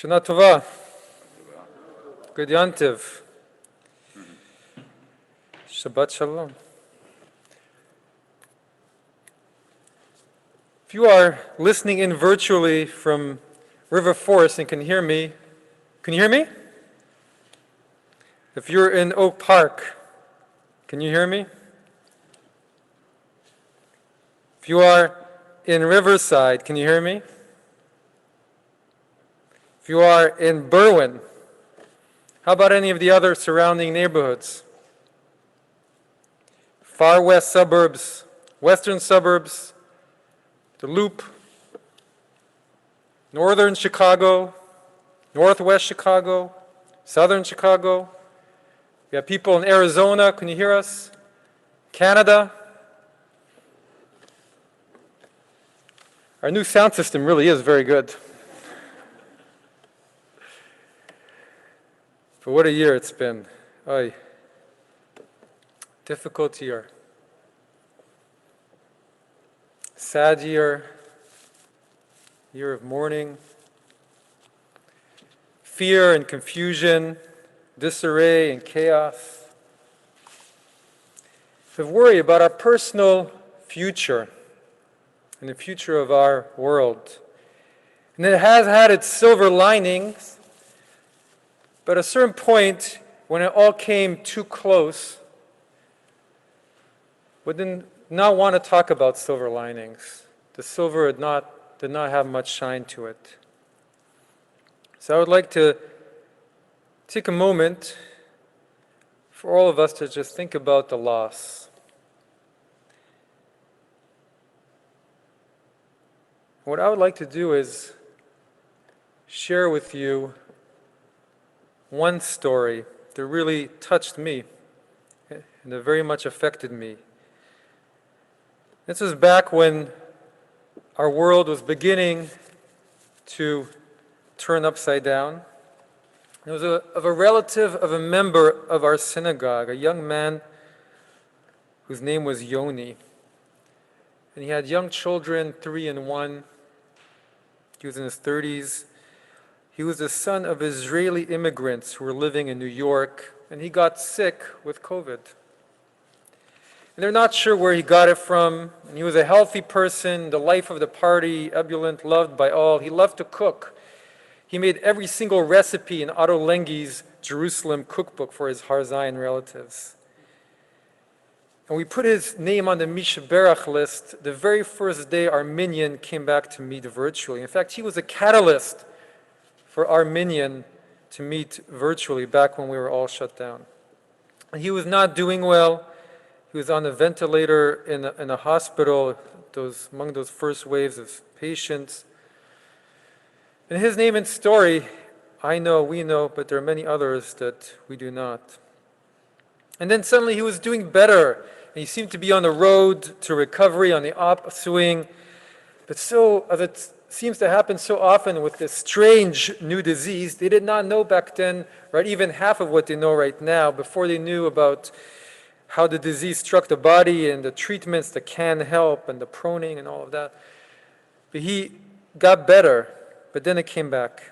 Shana Tova. Good Yantiv. Shabbat Shalom. If you are listening in virtually from River Forest and can you hear me? If you're in Oak Park, can you hear me? If you are in Riverside, can you hear me? If you are in Berwyn, how about any of the other surrounding neighborhoods? Far west suburbs, western suburbs, the Loop, northern Chicago, northwest Chicago, southern Chicago. We have people in Arizona, can you hear us? Canada. Our new sound system really is very good. But what a year it's been. Oy. Difficult year. Sad year. Year of mourning. Fear and confusion, disarray and chaos. We worry about our personal future and the future of our world. And it has had its silver linings. But at a certain point, when it all came too close, we did not want to talk about silver linings. The silver did not have much shine to it. So I would like to take a moment for all of us to just think about the loss. What I would like to do is share with you one story that really touched me and that very much affected me. This was back when our world was beginning to turn upside down. It was of a relative of a member of our synagogue, a young man whose name was Yoni. And he had young children, 3 and 1. He was in his 30s. He was the son of Israeli immigrants who were living in New York, and he got sick with COVID. And they're not sure where he got it from. And he was a healthy person, the life of the party, ebullient, loved by all. He loved to cook. He made every single recipe in Otto Lengi's Jerusalem cookbook for his Har Zion relatives. And we put his name on the Mishberach list the very first day our minyan came back to meet virtually. In fact, he was a catalyst for our minyan to meet virtually back when we were all shut down. And he was not doing well. He was on a ventilator in a hospital, among those first waves of patients. And his name and story, I know, we know, but there are many others that we do not. And then suddenly he was doing better. And he seemed to be on the road to recovery, on the upswing. But so, as it seems to happen so often with this strange new disease, they did not know back then, right, even half of what they know right now, before they knew about how the disease struck the body and the treatments that can help and the proning and all of that. But he got better, but then it came back.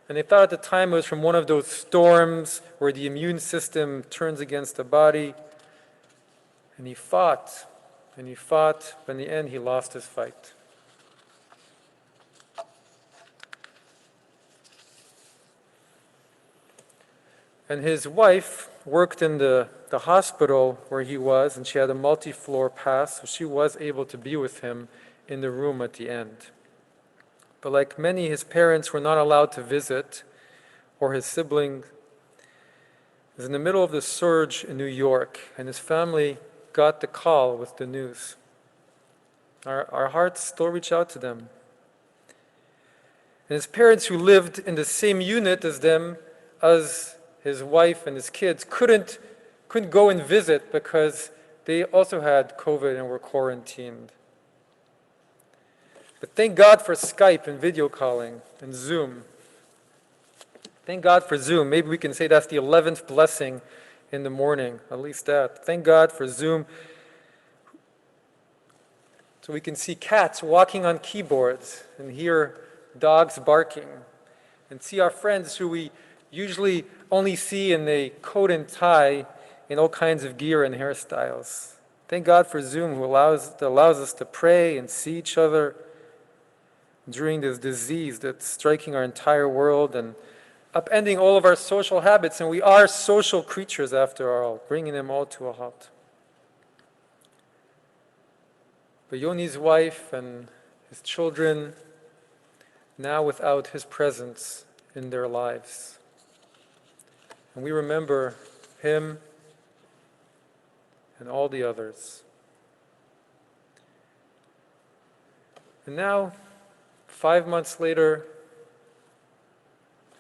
And they thought at the time it was from one of those storms where the immune system turns against the body. And he fought, but in the end he lost his fight. And his wife worked in the hospital where he was, and she had a multi-floor pass, so she was able to be with him in the room at the end. But like many, his parents were not allowed to visit, or his siblings. He was in the middle of the surge in New York, and his family got the call with the news. Our hearts still reach out to them. And his parents, who lived in the same unit as them, as his wife and his kids, couldn't go and visit because they also had COVID and were quarantined. But thank God for Skype and video calling and Zoom. Thank God for Zoom. Maybe we can say that's the 11th blessing in the morning, at least that. Thank God for Zoom. So we can see cats walking on keyboards and hear dogs barking. and see our friends who we usually only see in a coat and tie in all kinds of gear and hairstyles. Thank God for Zoom, who allows us to pray and see each other during this disease that's striking our entire world and upending all of our social habits. And we are social creatures after all, bringing them all to a halt. But Yoni's wife and his children, now without his presence in their lives. And we remember him and all the others. And now, 5 months later,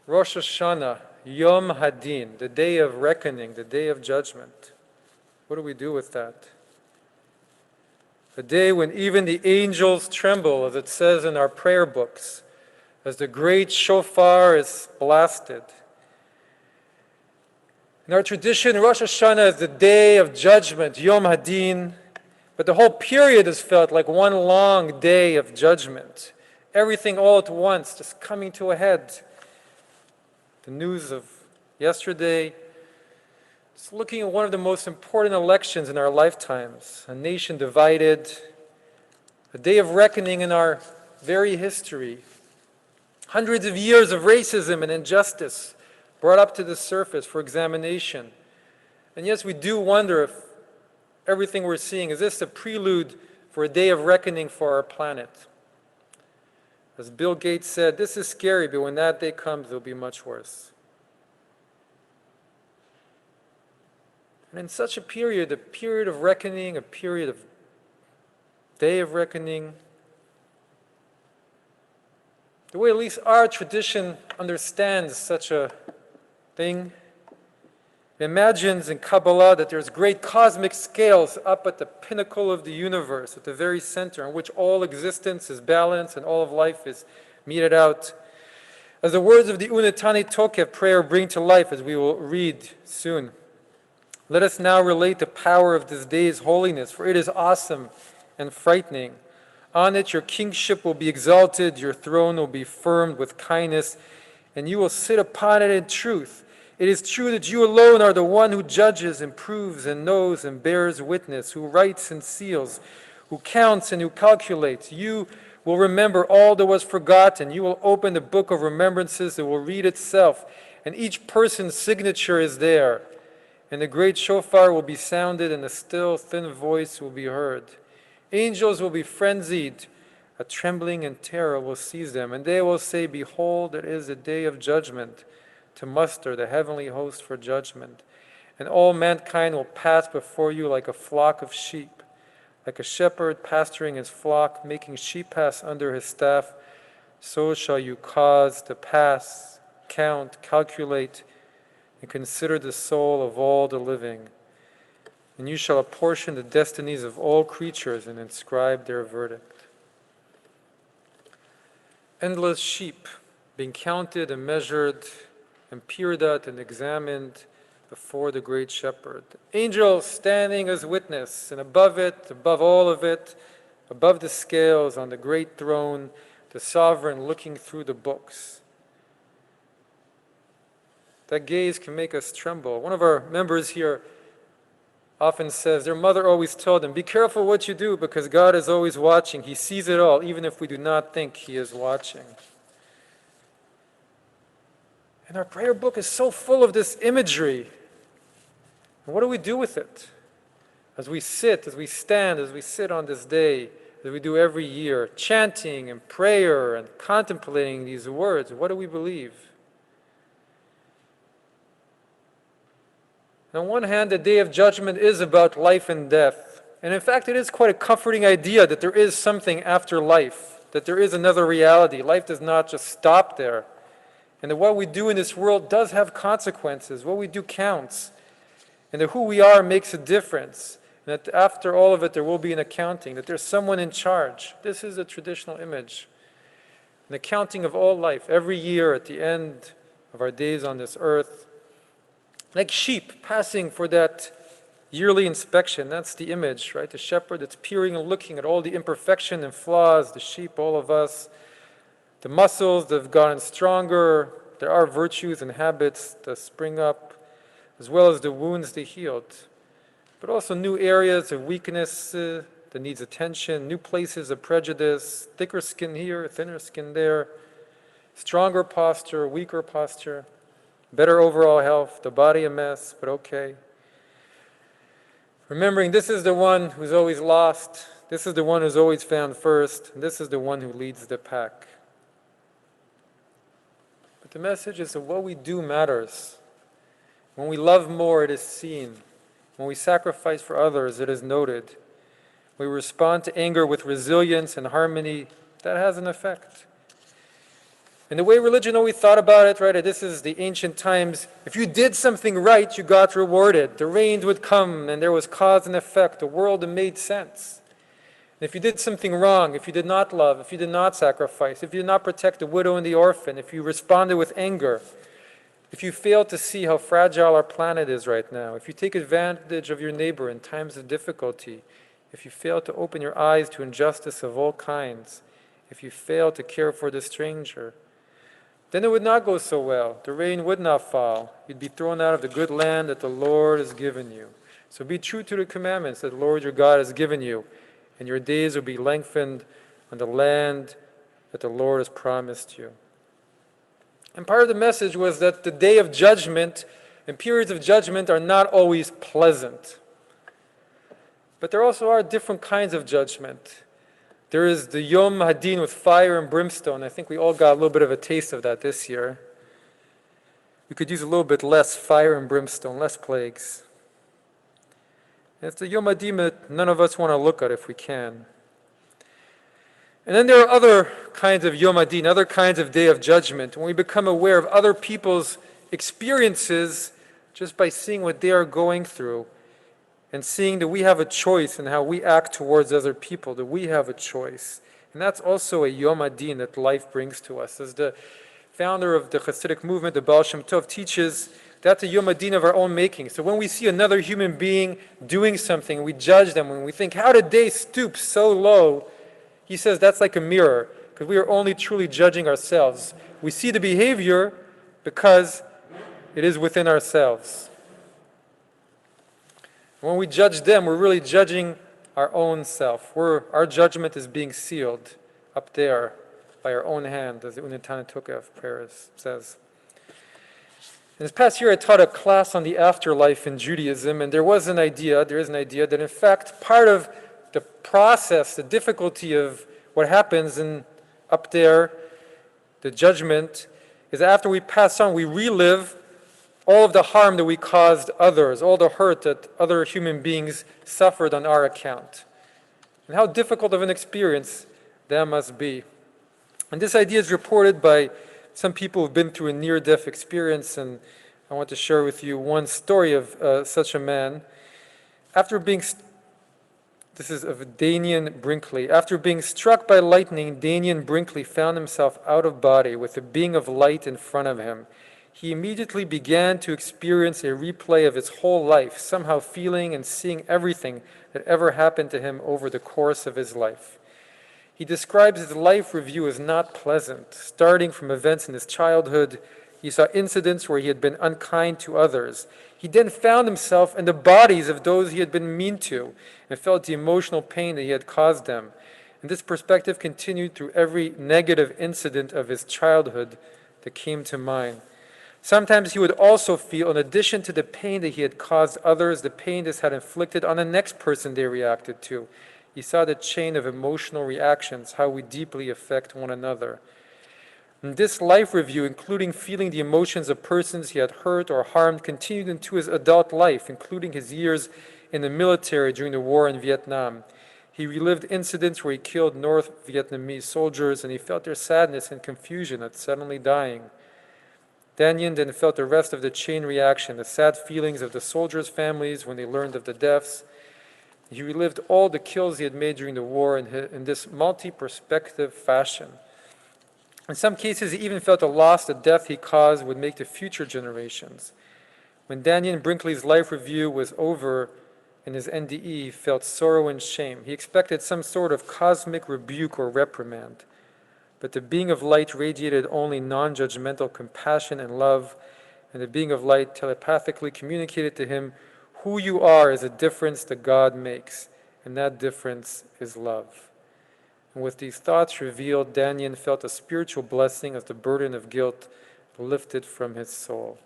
Rosh Hashanah, Yom Hadin, the day of reckoning, the day of judgment. What do we do with that? A day when even the angels tremble, as it says in our prayer books, as the great shofar is blasted. In our tradition, Rosh Hashanah is the day of judgment, Yom Hadin, but the whole period is felt like one long day of judgment. Everything all at once, just coming to a head. The news of yesterday, just looking at one of the most important elections in our lifetimes, a nation divided, a day of reckoning in our very history. Hundreds of years of racism and injustice brought up to the surface for examination. And yes, we do wonder if everything we're seeing, is this a prelude for a day of reckoning for our planet? As Bill Gates said, this is scary, but when that day comes, it'll be much worse. And in such a period of reckoning, a period of day of reckoning, the way at least our tradition understands such a thing, it imagines in Kabbalah that there's great cosmic scales up at the pinnacle of the universe, at the very center, in which all existence is balanced and all of life is meted out. As the words of the Unetani Tokev prayer bring to life, as we will read soon, let us now relate the power of this day's holiness, for it is awesome and frightening. On it your kingship will be exalted, your throne will be firmed with kindness, and you will sit upon it in truth. It is true that you alone are the one who judges and proves and knows and bears witness, who writes and seals, who counts and who calculates. You will remember all that was forgotten. You will open the book of remembrances that will read itself, and each person's signature is there. And the great shofar will be sounded, and a still, thin voice will be heard. Angels will be frenzied. A trembling and terror will seize them, and they will say, behold, it is the day of judgment, to muster the heavenly host for judgment. And all mankind will pass before you like a flock of sheep, like a shepherd pasturing his flock, making sheep pass under his staff. So shall you cause to pass, count, calculate, and consider the soul of all the living. And you shall apportion the destinies of all creatures and inscribe their verdict. Endless sheep being counted and measured and peered at and examined before the great shepherd. Angels standing as witness, and above it, above all of it, above the scales on the great throne, the sovereign looking through the books. That gaze can make us tremble. One of our members here often says their mother always told them, be careful what you do because God is always watching. He sees it all, even if we do not think He is watching. And our prayer book is so full of this imagery. And what do we do with it? As we sit, as we stand, as we sit on this day, as we do every year, chanting and prayer and contemplating these words, what do we believe? On one hand, the day of judgment is about life and death. And in fact, it is quite a comforting idea that there is something after life, that there is another reality. Life does not just stop there. And that what we do in this world does have consequences. What we do counts. And that who we are makes a difference. And that after all of it, there will be an accounting. That there's someone in charge. This is a traditional image. An accounting of all life. Every year at the end of our days on this earth. Like sheep passing for that yearly inspection. That's the image, right? The shepherd that's peering and looking at all the imperfection and flaws. The sheep, all of us. the muscles that have gotten stronger. There are virtues and habits that spring up, as well as the wounds they healed. But also new areas of weakness that needs attention, new places of prejudice, thicker skin here, thinner skin there, stronger posture, weaker posture, better overall health, the body a mess, but okay. Remembering this is the one who's always lost, this is the one who's always found first, and this is the one who leads the pack. But the message is that what we do matters. When we love more, it is seen. When we sacrifice for others, it is noted. We respond to anger with resilience and harmony, that has an effect. And the way religion always thought about it, right, this is the ancient times, if you did something right, you got rewarded. The rains would come, and there was cause and effect. The world made sense. And if you did something wrong, if you did not love, if you did not sacrifice, if you did not protect the widow and the orphan, if you responded with anger, if you fail to see how fragile our planet is right now, if you take advantage of your neighbor in times of difficulty, if you fail to open your eyes to injustice of all kinds, if you fail to care for the stranger, then it would not go so well. The rain would not fall. You'd be thrown out of the good land that the Lord has given you. So be true to the commandments that the Lord your God has given you, and your days will be lengthened on the land that the Lord has promised you. And part of the message was that the day of judgment and periods of judgment are not always pleasant. But there also are different kinds of judgment. There is the Yom Hadin with fire and brimstone. I think we all got a little bit of a taste of that this year. We could use a little bit less fire and brimstone, less plagues. And it's the Yom Hadin that none of us want to look at if we can. And then there are other kinds of Yom Hadin, other kinds of Day of Judgment, when we become aware of other people's experiences just by seeing what they are going through and seeing that we have a choice in how we act towards other people, that we have a choice. And that's also a Yom Hadin that life brings to us. As the founder of the Hasidic movement, the Baal Shem Tov, teaches, that's a Yom Hadin of our own making. So when we see another human being doing something, we judge them, when we think, how did they stoop so low? He says that's like a mirror, because we are only truly judging ourselves. We see the behavior because it is within ourselves. When we judge them, we're really judging our own self. Our judgment is being sealed up there by our own hand, as the Unetana Tukav prayer says. And this past year I taught a class on the afterlife in Judaism, and there is an idea that in fact part of the process, the difficulty of what happens up there, the judgment, is after we pass on, we relive all of the harm that we caused others, all the hurt that other human beings suffered on our account. And how difficult of an experience that must be. And this idea is reported by some people who've been through a near-death experience, and I want to share with you one story of such a man. This is of Daniel Brinkley. After being struck by lightning, Daniel Brinkley found himself out of body with a being of light in front of him. He immediately began to experience a replay of his whole life, somehow feeling and seeing everything that ever happened to him over the course of his life. He describes his life review as not pleasant. Starting from events in his childhood, he saw incidents where he had been unkind to others. He then found himself in the bodies of those he had been mean to and felt the emotional pain that he had caused them. And this perspective continued through every negative incident of his childhood that came to mind. Sometimes he would also feel, in addition to the pain that he had caused others, the pain this had inflicted on the next person they reacted to. He saw the chain of emotional reactions, how we deeply affect one another. And this life review, including feeling the emotions of persons he had hurt or harmed, continued into his adult life, including his years in the military during the war in Vietnam. He relived incidents where he killed North Vietnamese soldiers, and he felt their sadness and confusion at suddenly dying. Daniel then felt the rest of the chain reaction, the sad feelings of the soldiers' families when they learned of the deaths. He relived all the kills he had made during the war in this multi-perspective fashion. In some cases, he even felt the loss the death he caused would make to future generations. When Daniel Brinkley's life review was over in his NDE, he felt sorrow and shame. He expected some sort of cosmic rebuke or reprimand. But the being of light radiated only non-judgmental compassion and love, and the being of light telepathically communicated to him, who you are is a difference that God makes, and that difference is love. And with these thoughts revealed, Danyan felt a spiritual blessing as the burden of guilt lifted from his soul.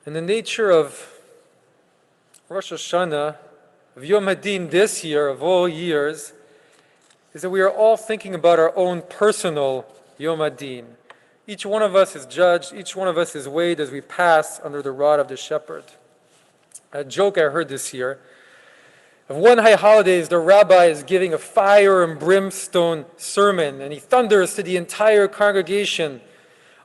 And the nature of Rosh Hashanah, of Yom HaDin this year, of all years, is that we are all thinking about our own personal Yom HaDin. Each one of us is judged, each one of us is weighed as we pass under the rod of the shepherd. A joke I heard this year, of one high holidays, the rabbi is giving a fire and brimstone sermon, and he thunders to the entire congregation,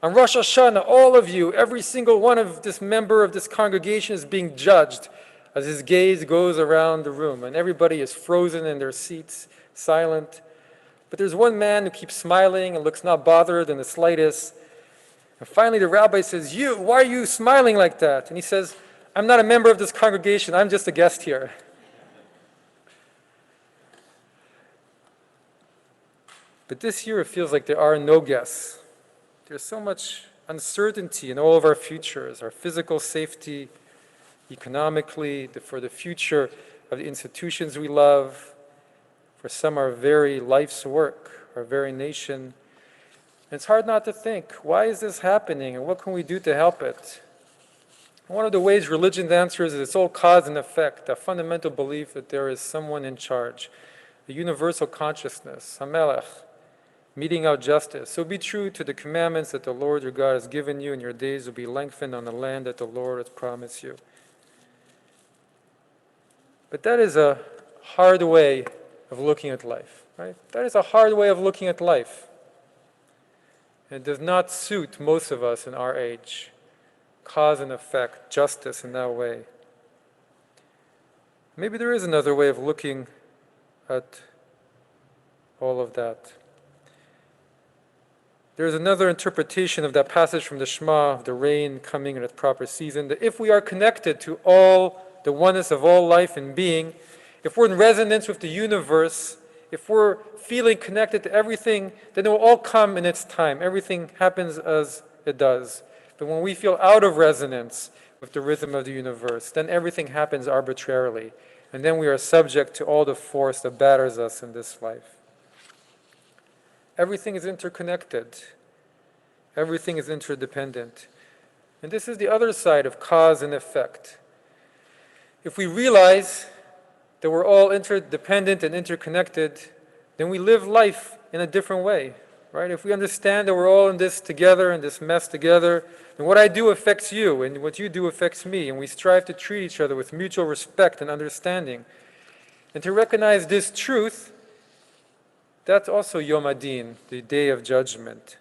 on Rosh Hashanah, all of you, every single one of this member of this congregation is being judged as his gaze goes around the room, and everybody is frozen in their seats, silent. But there's one man who keeps smiling and looks not bothered in the slightest. And finally the rabbi says, why are you smiling like that? And he says, I'm not a member of this congregation, I'm just a guest here. But this year it feels like there are no guests. There's so much uncertainty in all of our futures, our physical safety, economically, for the future of the institutions we love, for some our very life's work, our very nation. And it's hard not to think, why is this happening and what can we do to help it? One of the ways religion answers is it's all cause and effect, a fundamental belief that there is someone in charge, a universal consciousness, a melech, meting out justice. So be true to the commandments that the Lord your God has given you, and your days will be lengthened on the land that the Lord has promised you. But that is a hard way of looking at life, right? That is a hard way of looking at life. And it does not suit most of us in our age. Cause and effect, justice in that way. Maybe there is another way of looking at all of that. There's another interpretation of that passage from the Shema, of the rain coming in its proper season, that if we are connected to all the oneness of all life and being, if we're in resonance with the universe, if we're feeling connected to everything, then it will all come in its time. Everything happens as it does. But when we feel out of resonance with the rhythm of the universe, then everything happens arbitrarily. And then we are subject to all the force that batters us in this life. Everything is interconnected. Everything is interdependent. And this is the other side of cause and effect. If we realize that we're all interdependent and interconnected, then we live life in a different way, right? If we understand that we're all in this together, in this mess together, then what I do affects you, and what you do affects me, and we strive to treat each other with mutual respect and understanding. And to recognize this truth, that's also Yom HaDin, the day of judgment.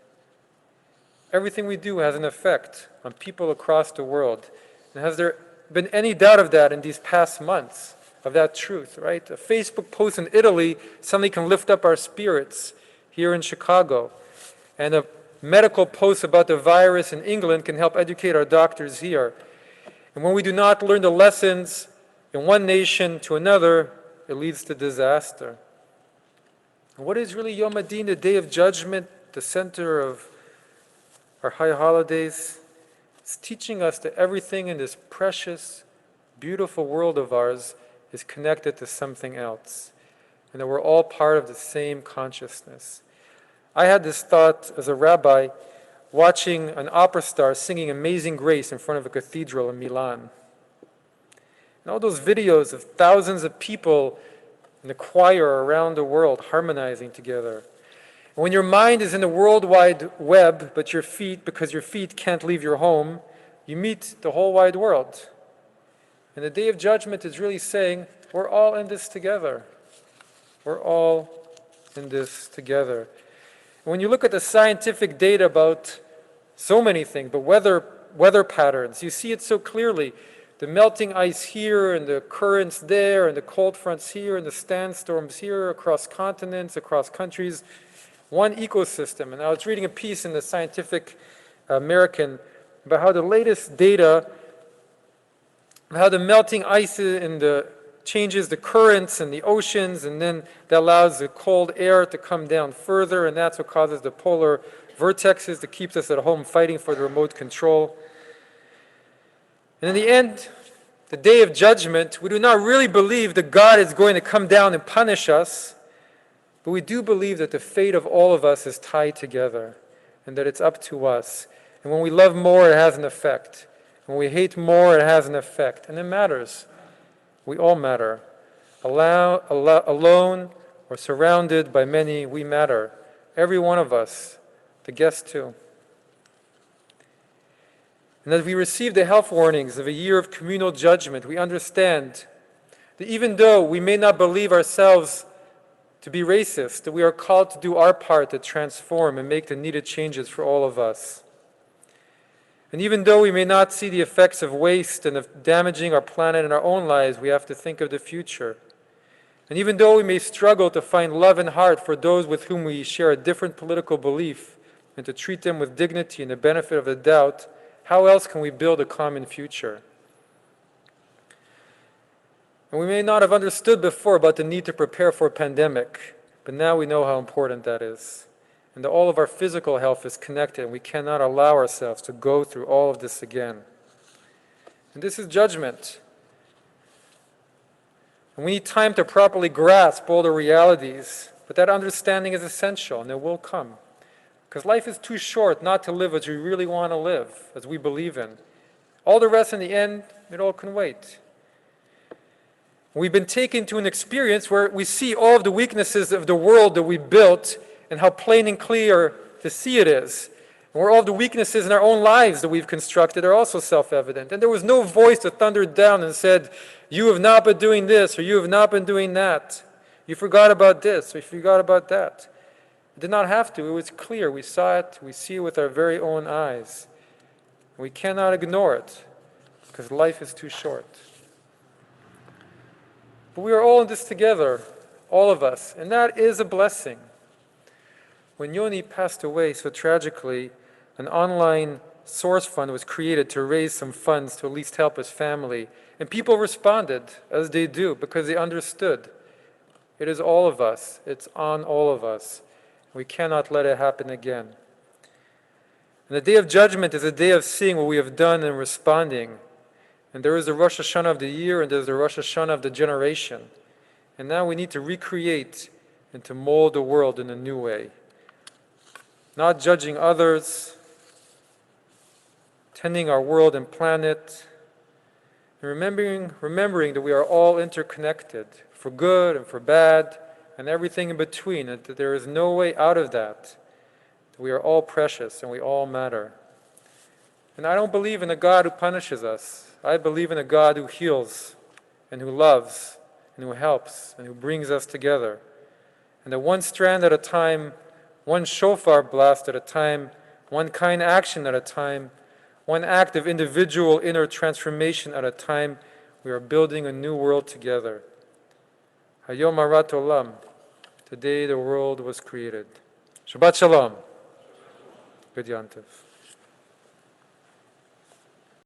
Everything we do has an effect on people across the world. And has there been any doubt of that in these past months, of that truth, right? A Facebook post in Italy suddenly can lift up our spirits here in Chicago. And a medical post about the virus in England can help educate our doctors here. And when we do not learn the lessons in one nation to another, it leads to disaster. And what is really Yom HaDin, the day of judgment, the center of our high holidays? It's teaching us that everything in this precious, beautiful world of ours is connected to something else, and that we're all part of the same consciousness. I had this thought as a rabbi watching an opera star singing Amazing Grace in front of a cathedral in Milan. And all those videos of thousands of people in the choir around the world harmonizing together. And when your mind is in the World Wide Web, but your feet, because your feet can't leave your home, you meet the whole wide world. And the Day of Judgment is really saying, we're all in this together. We're all in this together. And when you look at the scientific data about so many things, but weather patterns, you see it so clearly. The melting ice here, and the currents there, and the cold fronts here, and the sandstorms here, across continents, across countries. One ecosystem. And I was reading a piece in the Scientific American about how the latest data, how the melting ice in the changes the currents in the oceans, and then that allows the cold air to come down further, and that's what causes the polar vortexes that keeps us at home fighting for the remote control. And in the end, the day of judgment, we do not really believe that God is going to come down and punish us, but we do believe that the fate of all of us is tied together and that it's up to us. And when we love more, it has an effect. When we hate more, it has an effect. And it matters. We all matter. Alone or surrounded by many, we matter. Every one of us, the guests too. And as we receive the health warnings of a year of communal judgment, we understand that even though we may not believe ourselves to be racist, that we are called to do our part to transform and make the needed changes for all of us. And even though we may not see the effects of waste and of damaging our planet in our own lives, we have to think of the future. And even though we may struggle to find love and heart for those with whom we share a different political belief and to treat them with dignity and the benefit of the doubt, how else can we build a common future? And we may not have understood before about the need to prepare for a pandemic, but now we know how important that is. And that all of our physical health is connected, and we cannot allow ourselves to go through all of this again. And this is judgment. And we need time to properly grasp all the realities, but that understanding is essential, and it will come. Because life is too short not to live as we really want to live, as we believe in. All the rest in the end, it all can wait. We've been taken to an experience where we see all of the weaknesses of the world that we built and how plain and clear to see it is. And where all of the weaknesses in our own lives that we've constructed are also self-evident. And there was no voice that thundered down and said, you have not been doing this, or you have not been doing that. You forgot about this, or you forgot about that. It did not have to. It was clear. We saw it. We see it with our very own eyes. And we cannot ignore it because life is too short. But we are all in this together, all of us, and that is a blessing. When Yoni passed away so tragically, an online source fund was created to raise some funds to at least help his family. And people responded, as they do, because they understood. It is all of us. It's on all of us. We cannot let it happen again. And the day of judgment is a day of seeing what we have done and responding. And there is the Rosh Hashanah of the year, and there's the Rosh Hashanah of the generation. And now we need to recreate and to mold the world in a new way. Not judging others, tending our world and planet, and remembering that we are all interconnected, for good and for bad, and everything in between, and that there is no way out of that. That we are all precious and we all matter. And I don't believe in a God who punishes us. I believe in a God who heals and who loves and who helps and who brings us together. And that one strand at a time, one shofar blast at a time, one kind action at a time, one act of individual inner transformation at a time, we are building a new world together. Hayom Harat Olam. Today the world was created. Shabbat Shalom. Good Yantiv.